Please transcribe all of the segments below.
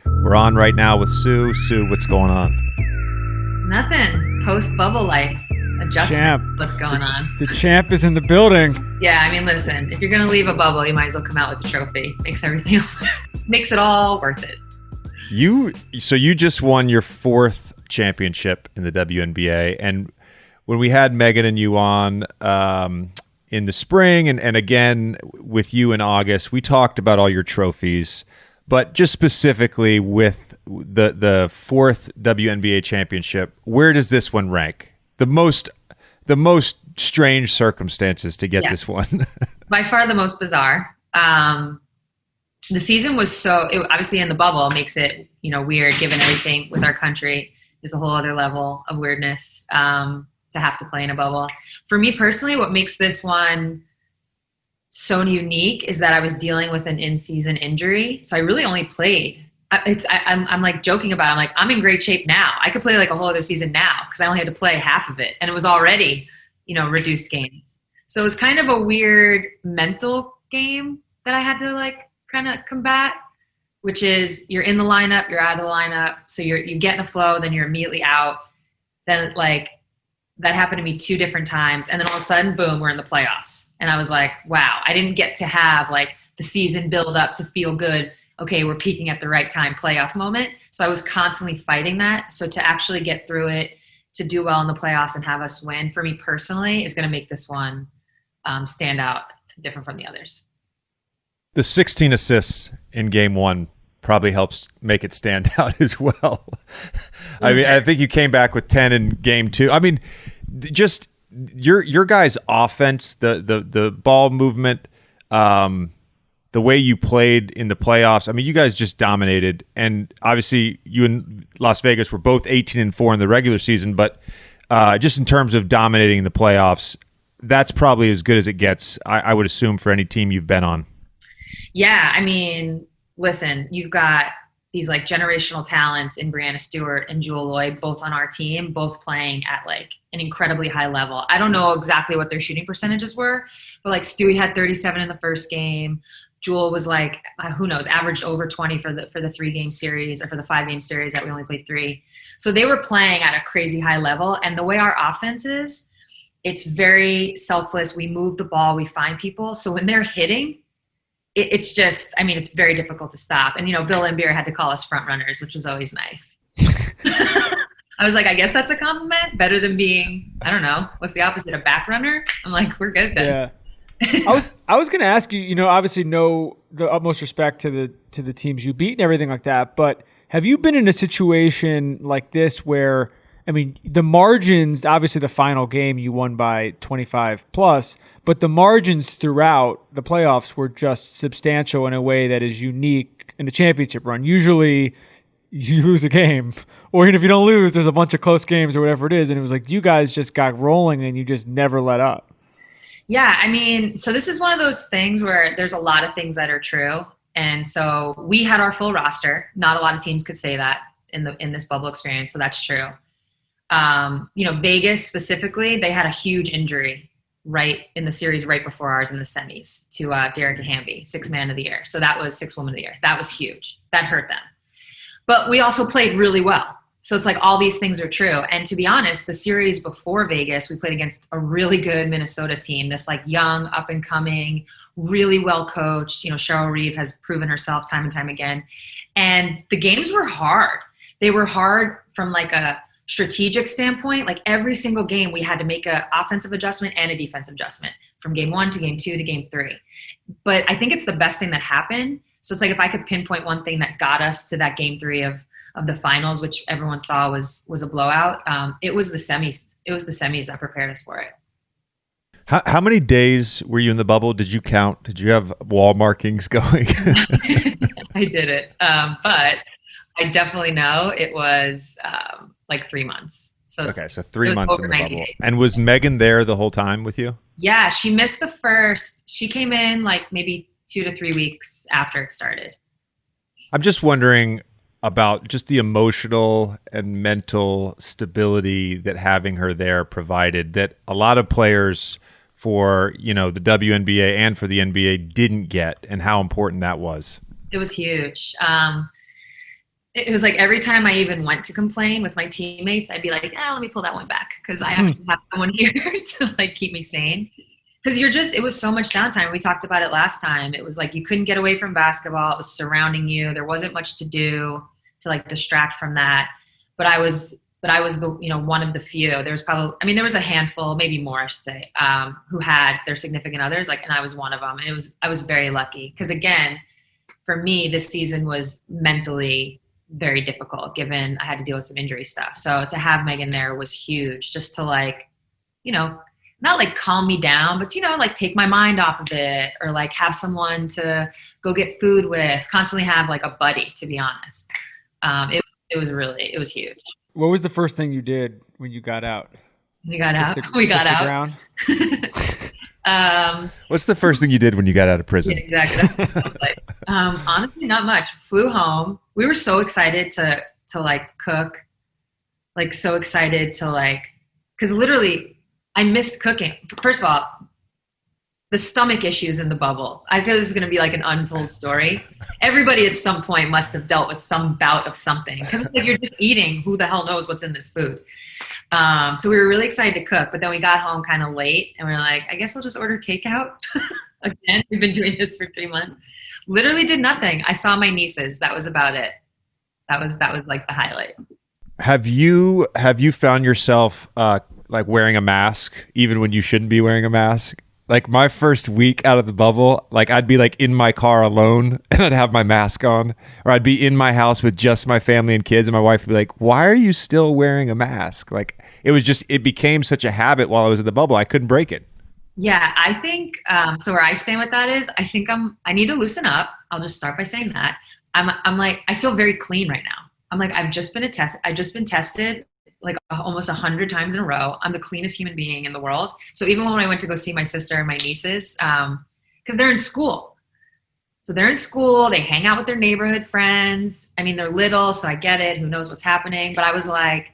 We're on right now with Sue. Sue, what's going on? Nothing. Post-bubble life. Adjustment. Champ. What's going on? The champ is in the building. Yeah, I mean, listen, if you're going to leave a bubble, you might as well come out with a trophy. Makes everything, makes it all worth it. So you just won your fourth championship in the WNBA. And when we had Megan and you on in the spring and again with you in August, we talked about all your trophies, but just specifically with the fourth WNBA championship, where does this one rank? The most strange circumstances to get this one. By far the most bizarre. The season was obviously in the bubble makes it, weird given everything with our country. There's a whole other level of weirdness to have to play in a bubble. For me personally, what makes this one so unique is that I was dealing with an in-season injury. So I really only played. I'm like joking about it. I'm like, I'm in great shape now. I could play like a whole other season now because I only had to play half of it. And it was already, reduced games. So it was kind of a weird mental game that I had to like kind of combat, which is you're in the lineup, you're out of the lineup. So you get in the flow, then you're immediately out. Then like that happened to me 2 different times. And then all of a sudden, boom, we're in the playoffs. And I was like, wow, I didn't get to have like the season build up to feel good. Okay, we're peaking at the right time, playoff moment. So I was constantly fighting that. So to actually get through it, to do well in the playoffs and have us win, for me personally, is going to make this one stand out different from the others. The 16 assists in game 1 probably helps make it stand out as well. I mean, I think you came back with 10 in game 2. I mean, just your guys' offense, the ball movement, the way you played in the playoffs. I mean, you guys just dominated. And obviously you and Las Vegas were both 18-4 in the regular season, but just in terms of dominating the playoffs, that's probably as good as it gets, I would assume, for any team you've been on. Yeah, I mean, listen, you've got these like generational talents in Breanna, Stewart, and Jewel Lloyd, both on our team, both playing at like an incredibly high level. I don't know exactly what their shooting percentages were, but like Stewie had 37 in the first game. Jewel was like, who knows, averaged over 20 for the 3-game series or for the 5-game series that we only played 3. So they were playing at a crazy high level. And the way our offense is, it's very selfless. We move the ball, we find people. So when they're hitting, it's just, I mean, it's very difficult to stop. And, Bill and Beer had to call us front runners, which was always nice. I was like, I guess that's a compliment. Better than being, I don't know, what's the opposite, a back runner? I'm like, we're good then. Yeah. I was going to ask you, obviously know the utmost respect to the teams you beat and everything like that, but have you been in a situation like this where, I mean, the margins, obviously the final game you won by 25 plus, but the margins throughout the playoffs were just substantial in a way that is unique in the championship run. Usually you lose a game, or even if you don't lose, there's a bunch of close games or whatever it is. And it was like you guys just got rolling and you just never let up. Yeah, I mean, so this is one of those things where there's a lot of things that are true. And so we had our full roster. Not a lot of teams could say that in this bubble experience, so that's true. Vegas specifically, they had a huge injury right in the series right before ours in the semis to Derek Hamby, 6th man of the year. So that was 6th woman of the year. That was huge. That hurt them. But we also played really well. So it's like all these things are true. And to be honest, the series before Vegas, we played against a really good Minnesota team, this like young, up and coming, really well coached. Cheryl Reeve has proven herself time and time again. And the games were hard. They were hard from like a strategic standpoint. Like every single game, we had to make an offensive adjustment and a defensive adjustment from game 1 to game 2 to game 3. But I think it's the best thing that happened. So it's like if I could pinpoint one thing that got us to that game 3 of the finals, which everyone saw was a blowout, it was the semis. It was the semis that prepared us for it. How many days were you in the bubble? Did you count? Did you have wall markings going? I did it. But I definitely know it was like 3 months. So okay, so 3 months in the bubble. Days. And was Megan there the whole time with you? Yeah, she missed the first. She came in like maybe 2 to 3 weeks after it started. I'm just wondering about just the emotional and mental stability that having her there provided, that a lot of players for, the WNBA and for the NBA didn't get, and how important that was. It was huge. it was like every time I even went to complain with my teammates, I'd be like, let me pull that one back because I have to have someone here to like keep me sane. Because it was so much downtime. We talked about it last time. It was like you couldn't get away from basketball. It was surrounding you. There wasn't much to do to like distract from that. But I was the, one of the few. There was there was a handful, maybe more, I should say, who had their significant others, and I was one of them. And I was very lucky because, again, for me, this season was mentally very difficult given I had to deal with some injury stuff. So to have Megan there was huge, just to like, not like calm me down, but like take my mind off of it, or like have someone to go get food with, constantly have like a buddy, to be honest. It was huge. What was the first thing you did when you got out? We got out. Ground. What's the first thing you did when you got out of prison? Yeah, exactly. Honestly, not much. Flew home. We were so excited to like cook, like so excited to like, because literally I missed cooking. First of all, the stomach issues in the bubble. I feel this is going to be like an untold story. Everybody at some point must have dealt with some bout of something, because if you're just eating, who the hell knows what's in this food? So we were really excited to cook, but then we got home kind of late and we were like, I guess we'll just order takeout. Again, we've been doing this for 3 months. Literally did nothing. I saw my nieces. That was about it. That was like the highlight. Have you found yourself like wearing a mask even when you shouldn't be wearing a mask? Like my first week out of the bubble, like I'd be like in my car alone and I'd have my mask on, or I'd be in my house with just my family and kids, and my wife would be like, "Why are you still wearing a mask?" Like it became such a habit while I was in the bubble. I couldn't break it. Yeah, I think so. Where I stand with that is, I think I need to loosen up. I'll just start by saying that I'm like, I feel very clean right now. I'm like, I've just been tested like almost 100 times in a row. I'm the cleanest human being in the world. So even when I went to go see my sister and my nieces, because they're in school. So they're in school, they hang out with their neighborhood friends. I mean, they're little, so I get it. Who knows what's happening? But I was like,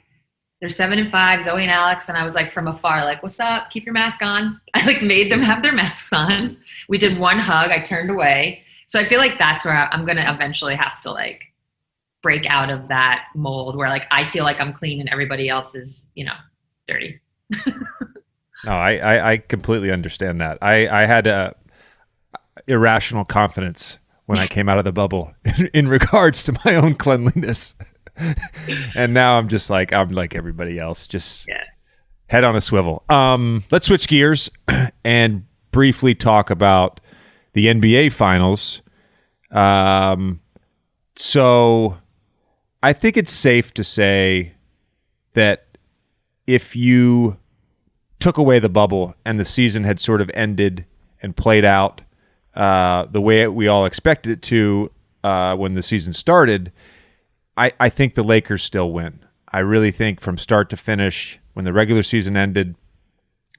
they're 7 and 5, Zoe and Alex. And I was like, from afar, like, what's up? Keep your mask on. I like made them have their masks on. We did one hug. I turned away. So I feel like that's where I'm going to eventually have to like break out of that mold where like I feel like I'm clean and everybody else is, dirty. No, I completely understand that. I had a irrational confidence when I came out of the bubble in regards to my own cleanliness. And now I'm like everybody else, just head on a swivel. Let's switch gears and briefly talk about the NBA finals. So I think it's safe to say that if you took away the bubble and the season had sort of ended and played out the way we all expected it to when the season started, I think the Lakers still win. I really think from start to finish, when the regular season ended,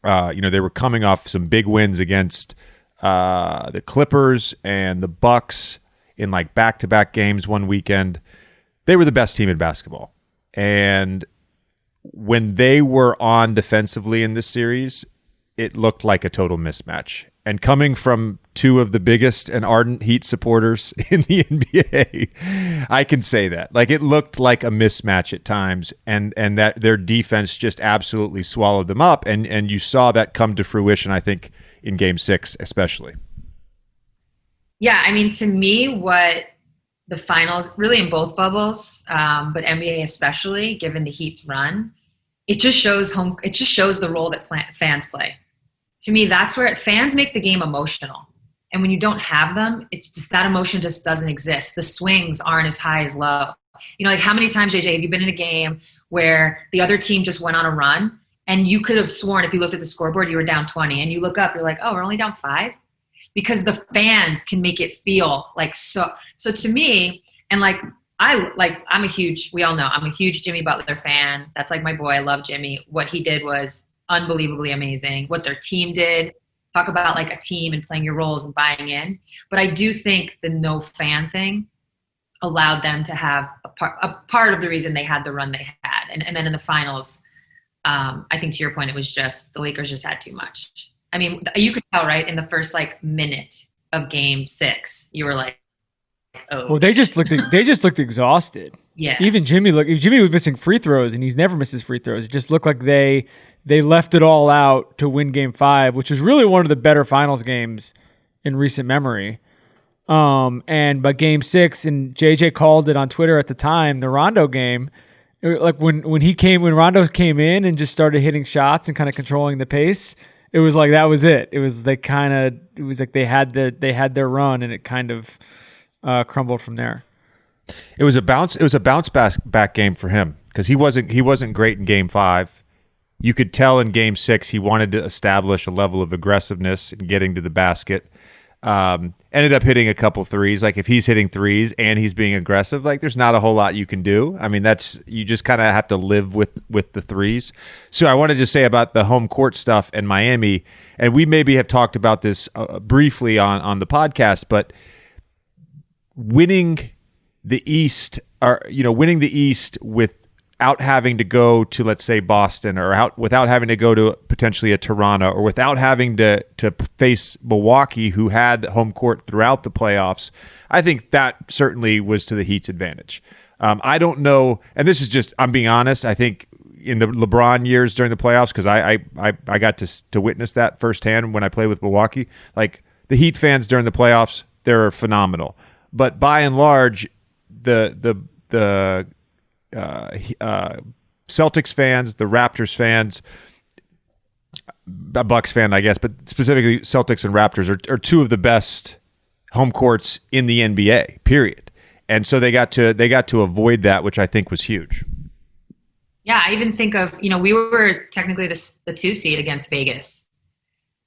they were coming off some big wins against the Clippers and the Bucks in like back-to-back games one weekend. They were the best team in basketball. And when they were on defensively in this series, it looked like a total mismatch. And coming from two of the biggest and ardent Heat supporters in the NBA, I can say that. Like, it looked like a mismatch at times, and that their defense just absolutely swallowed them up. And you saw that come to fruition, I think, in Game 6 especially. Yeah, I mean, to me, what the finals, really in both bubbles, but NBA especially, given the Heat's run, it just shows the role that fans play. To me, that's where fans make the game emotional. And when you don't have them, it's just that emotion just doesn't exist. The swings aren't as high as low. Like how many times, JJ, have you been in a game where the other team just went on a run and you could have sworn if you looked at the scoreboard, you were down 20, and you look up, you're like, oh, we're only down 5? Because the fans can make it feel like so to me, and we all know I'm a huge Jimmy Butler fan. That's like my boy. I love Jimmy. What he did was unbelievably amazing. What their team did, talk about like a team and playing your roles and buying in. But I do think the no fan thing allowed them to have a part of the reason they had the run they had. And then in the finals, I think to your point, it was just the Lakers just had too much. I mean, you could tell, right? In the first like minute of Game 6, you were like, "Oh." Well, they just looked exhausted. Yeah. Even Jimmy was missing free throws, and he's never misses free throws. It just looked like they left it all out to win Game 5, which was really one of the better finals games in recent memory. And by Game 6, and JJ called it on Twitter at the time, the Rondo game. Like when Rondo came in and just started hitting shots and kind of controlling the pace, it was like that was it. It was like they had their run, and it kind of crumbled from there. It was a bounce back game for him because he wasn't great in Game 5. You could tell in Game 6 he wanted to establish a level of aggressiveness in getting to the basket. Ended up hitting a couple threes. Like if he's hitting threes and he's being aggressive, like there's not a whole lot you can do. I mean, you just kind of have to live with the threes. So I wanted to say about the home court stuff in Miami, and we maybe have talked about this briefly on the podcast, but winning the East without having to go to, let's say, Boston, or without having to go to potentially a Toronto, or without having to face Milwaukee, who had home court throughout the playoffs, I think that certainly was to the Heat's advantage. I don't know, and this is just, I'm being honest, I think in the LeBron years during the playoffs, because I got to witness that firsthand when I played with Milwaukee, like the Heat fans during the playoffs, they're phenomenal. But by and large, the Celtics fans, the Raptors fans, a Bucks fan, I guess, but specifically Celtics and Raptors are two of the best home courts in the NBA, period. And so they got to avoid that, which I think was huge. Yeah, I even think of, we were technically the 2 seed against Vegas.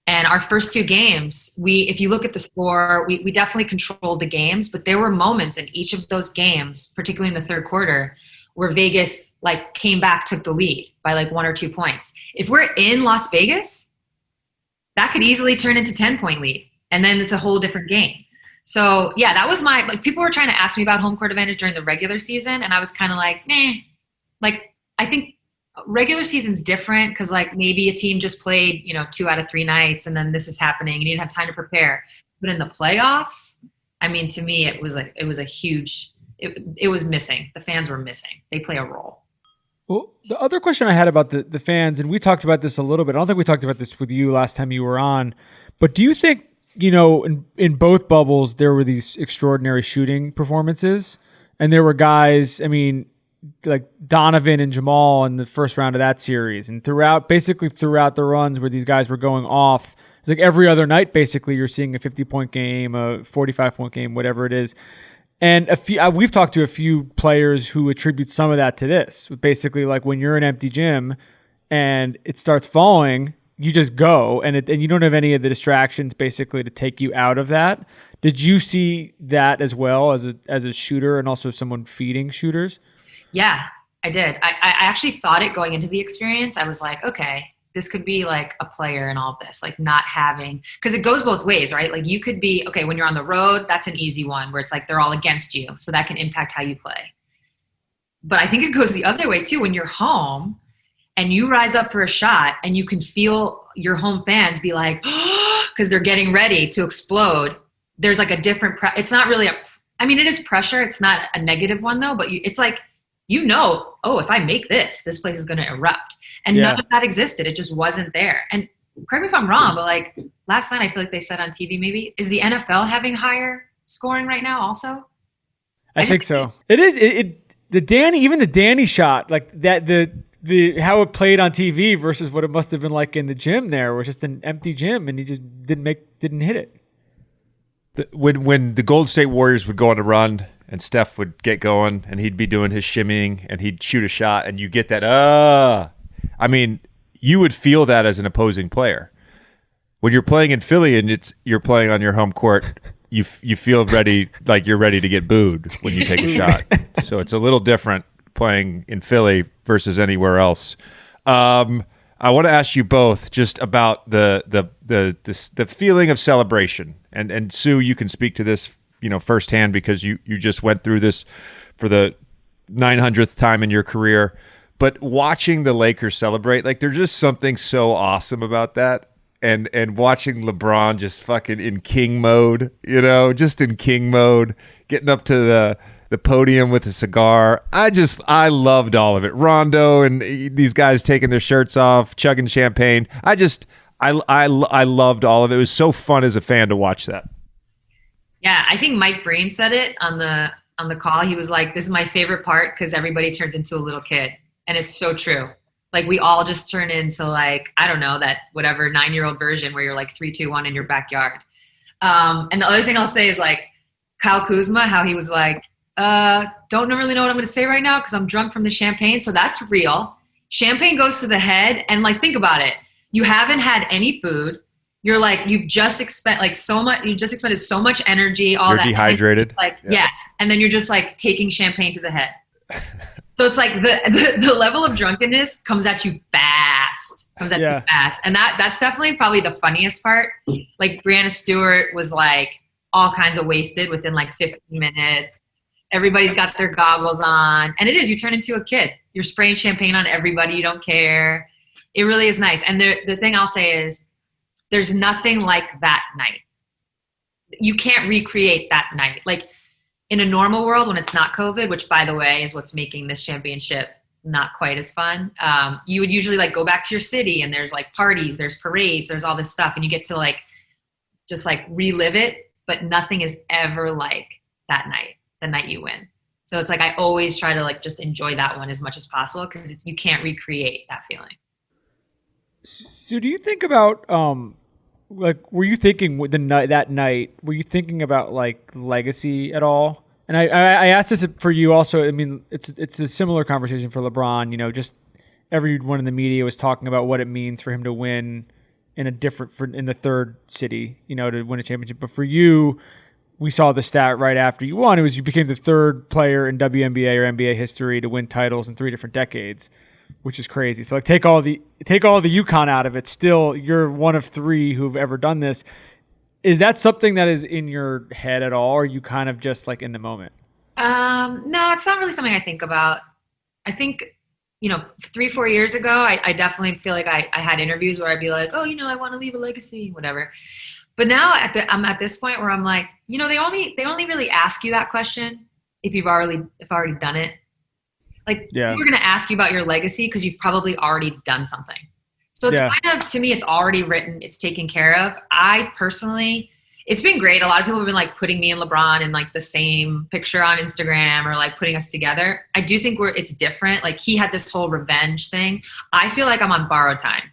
And our first 2 games, if you look at the score, we definitely controlled the games, but there were moments in each of those games, particularly in the third quarter, where Vegas came back, took the lead by 1 or 2 points. If we're in Las Vegas, that could easily turn into 10-point lead, and then it's a whole different game. So yeah, that was people were trying to ask me about home court advantage during the regular season, and I was kind of like, nah. I think regular season's different because maybe a team just played 2 out of 3 nights, and then this is happening, and you didn't have time to prepare. But in the playoffs, I mean, to me, it was a huge. It was missing. The fans were missing. They play a role. Well, the other question I had about the fans, and we talked about this a little bit. I don't think we talked about this with you last time you were on, but do you think, in both bubbles, there were these extraordinary shooting performances, and there were guys, I mean, like Donovan and Jamal in the first round of that series, and throughout the runs where these guys were going off, it's like every other night, basically, you're seeing a 50-point game, a 45-point game, whatever it is. And we've talked to a few players who attribute some of that to this. Basically, when you're an empty gym and it starts falling, you just go, and you don't have any of the distractions basically to take you out of that. Did you see that as well as a shooter and also someone feeding shooters? Yeah, I did. I actually thought it going into the experience. I was like, okay, this could be a player in all of this, not having, because it goes both ways, right? You could be, okay, when you're on the road, that's an easy one where it's they're all against you. So that can impact how you play. But I think it goes the other way too. When you're home and you rise up for a shot and you can feel your home fans be like, because they're getting ready to explode. There's a different, it's not really it is pressure. It's not a negative one though, but it's if I make this place is going to erupt. And none of that existed. It just wasn't there. And correct me if I'm wrong, but last night I feel like they said on TV, maybe, is the NFL having higher scoring right now also? I think so. It is. The Danny shot, that, the how it played on TV versus what it must have been in the gym there, was just an empty gym, and he just didn't hit it. When the Golden State Warriors would go on a run, and Steph would get going, and he'd be doing his shimmying, and he'd shoot a shot, and you get that, I mean, you would feel that as an opposing player. When you're playing in Philly and you're playing on your home court, you feel ready, you're ready to get booed when you take a shot. So it's a little different playing in Philly versus anywhere else. I want to ask you both just about the feeling of celebration, and Sue, you can speak to this firsthand because you just went through this for the 900th time in your career. But watching the Lakers celebrate, there's just something so awesome about that. And watching LeBron just fucking in king mode, just in king mode, getting up to the podium with a cigar. I loved all of it. Rondo and these guys taking their shirts off, chugging champagne. I loved all of it. It was so fun as a fan to watch that. Yeah, I think Mike Breen said it on the call. He was like, "This is my favorite part because everybody turns into a little kid," and it's so true. Like we all just turn into like, I don't know, that whatever 9-year-old version where you're like 3, 2, 1 in your backyard. And the other thing I'll say is like Kyle Kuzma, how he was like, don't really know what I'm going to say right now because I'm drunk from the champagne. So that's real. Champagne goes to the head, and like think about it. You haven't had any food. You're like, you've just expended so much energy. You're dehydrated. Energy, yeah. And then you're just like taking champagne to the head. So it's like the level of drunkenness comes at you fast. And that's definitely probably the funniest part. Like Breanna Stewart was like all kinds of wasted within like 15 minutes. Everybody's got their goggles on. And it is, you turn into a kid. You're spraying champagne on everybody. You don't care. It really is nice. And the thing I'll say is, there's nothing like that night. You can't recreate that night. Like in a normal world when it's not COVID, which by the way is what's making this championship not quite as fun. You would usually like go back to your city and there's like parties, there's parades, there's all this stuff. And you get to like, just like relive it, but nothing is ever like that night, the night you win. So it's like, I always try to like just enjoy that one as much as possible because you can't recreate that feeling. So do you think about like were you thinking that night were you thinking about like legacy at all? And I asked this for you also. I mean, it's a similar conversation for LeBron. You know, just everyone in the media was talking about what it means for him to win in in the third city. You know, to win a championship. But for you, we saw the stat right after you won. It was you became the third player in WNBA or NBA history to win titles in 3 different decades, which is crazy. So like take all the UConn out of it. Still, you're one of 3 who've ever done this. Is that something that is in your head at all, or are you kind of just like in the moment? No, it's not really something I think about. I think, 3-4 years ago, I definitely feel like I had interviews where I'd be like, oh, I want to leave a legacy, whatever. But now I'm at this point where I'm like, they only really ask you that question if you've already done it. Like we're going to ask you about your legacy because you've probably already done something. So it's kind of, to me, it's already written, it's taken care of. I personally, it's been great. A lot of people have been like putting me and LeBron in like the same picture on Instagram or like putting us together. I do think it's different. Like he had this whole revenge thing. I feel like I'm on borrowed time.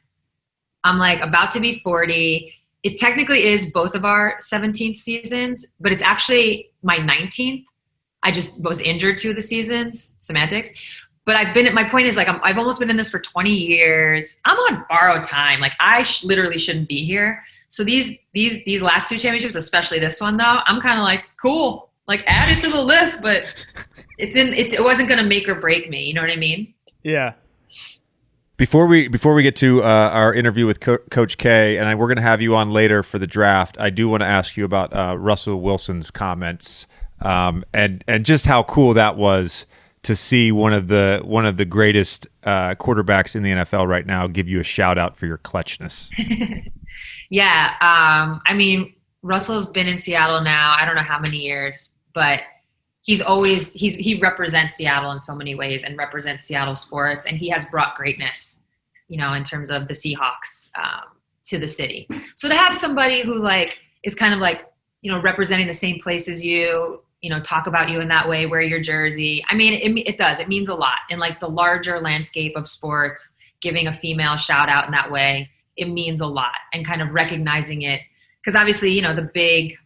I'm like about to be 40. It technically is both of our 17th seasons, but it's actually my 19th. I just was injured 2 of the seasons, semantics. But my point is like, I've almost been in this for 20 years. I'm on borrowed time. Like I literally shouldn't be here. So these last 2 championships, especially this one though, I'm kind of like, cool, like add it to the list, but it wasn't going to make or break me. You know what I mean? Yeah. Before we get to our interview with Coach K, and we're going to have you on later for the draft, I do want to ask you about Russell Wilson's comments and just how cool that was to see one of the greatest quarterbacks in the NFL right now give you a shout out for your clutchness. Yeah. I mean, Russell's been in Seattle now, I don't know how many years, but he represents Seattle in so many ways and represents Seattle sports. And he has brought greatness, in terms of the Seahawks to the city. So to have somebody who like is kind of like, representing the same place as you, talk about you in that way, wear your jersey. I mean, it does. It means a lot. In like the larger landscape of sports, giving a female shout out in that way, it means a lot. And kind of recognizing it. Because obviously, the big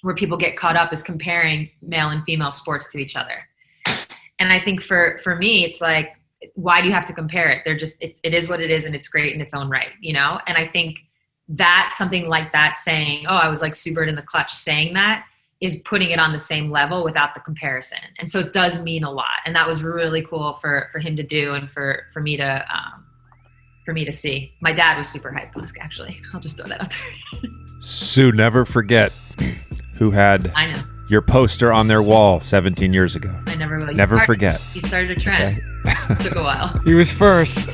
where people get caught up is comparing male and female sports to each other. And I think for me, it's like, why do you have to compare it? It is what it is and it's great in its own right, And I think that something like that saying, oh, I was like super in the clutch, saying that is putting it on the same level without the comparison. And so it does mean a lot. And that was really cool for him to do and for me to see. My dad was super hyped on this, actually. I'll just throw that out there. Sue, never forget who had your poster on their wall 17 years ago. I never will. Never forget. He started a trend. Okay. Took a while. He was first.